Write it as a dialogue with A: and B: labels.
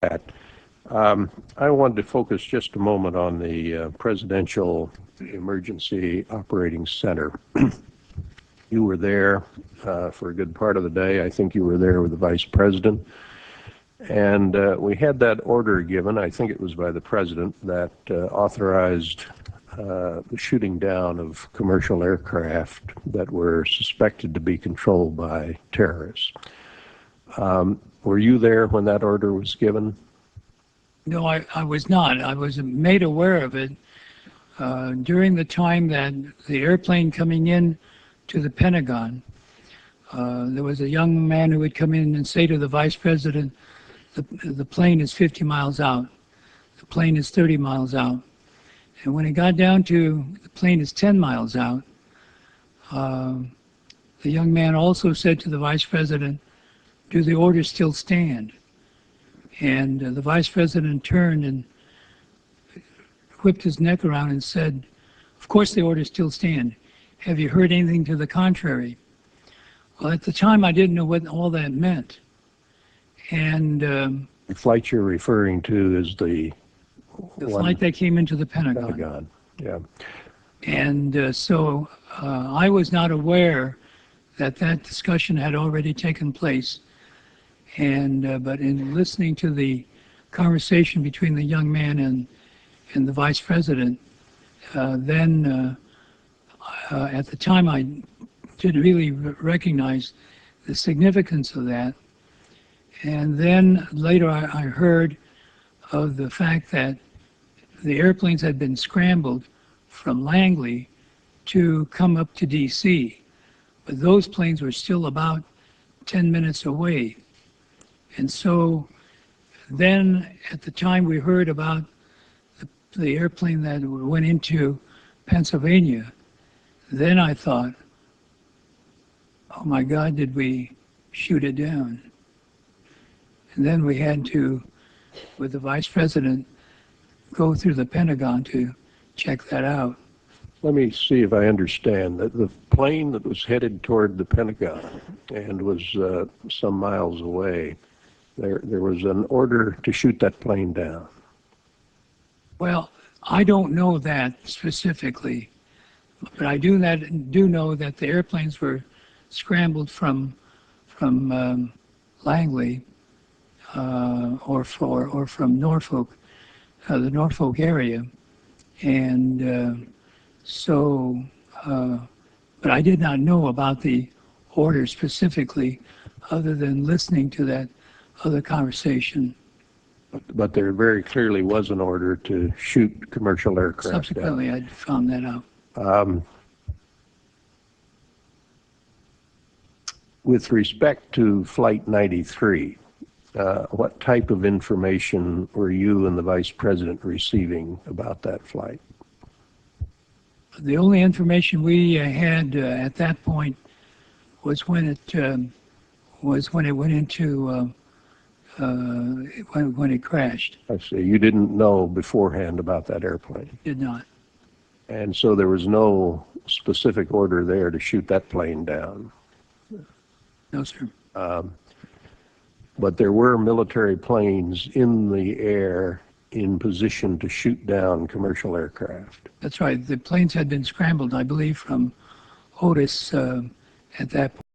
A: that. I wanted to focus just a moment on the Presidential Emergency Operating Center. You were there for a good part of the day. I think you were there with the Vice President. And we had that order given, I think it was by the President, that authorized the shooting down of commercial aircraft that were suspected to be controlled by terrorists. Were you there when that order was given?
B: No, I was not. I was made aware of it during the time that the airplane coming in to the Pentagon. There was a young man who would come in and say to the Vice President, the plane is 50 miles out. The plane is 30 miles out. And when it got down to the plane is 10 miles out, the young man also said to the Vice President, do the orders still stand? And the Vice President turned and whipped his neck around and said, of course the orders still stand. Have you heard anything to the contrary? Well, at the time I didn't know what all that meant. And
A: the flight you're referring to is the
B: flight that came into the Pentagon.
A: Yeah.
B: And so I was not aware that that discussion had already taken place. And but in listening to the conversation between the young man and the Vice President, then at the time I didn't really recognize the significance of that. And then later I heard of the fact that the airplanes had been scrambled from Langley to come up to DC, but those planes were still about 10 minutes away. And so then at the time we heard about the airplane that went into Pennsylvania, then I thought, oh my God, did we shoot it down? And then we had to, with the Vice President, go through the Pentagon to check that out.
A: Let me see if I understand. The plane that was headed toward the Pentagon and was some miles away, there was an order to shoot that plane down.
B: Well, I don't know that specifically, but I do know that the airplanes were scrambled from Langley or from Norfolk, the Norfolk area, and so. But I did not know about the order specifically, other than listening to that other conversation.
A: But there very clearly was an order to shoot commercial aircraft
B: Subsequently,
A: down.
B: I found that out.
A: With respect to Flight 93, what type of information were you and the Vice President receiving about that flight?
B: The only information we had at that point was when it went into when it crashed.
A: I see. You didn't know beforehand about that airplane.
B: Did not.
A: And so there was no specific order there to shoot that plane down.
B: No, sir.
A: But there were military planes in the air in position to shoot down commercial aircraft.
B: That's right. The planes had been scrambled, I believe, from Otis at that point.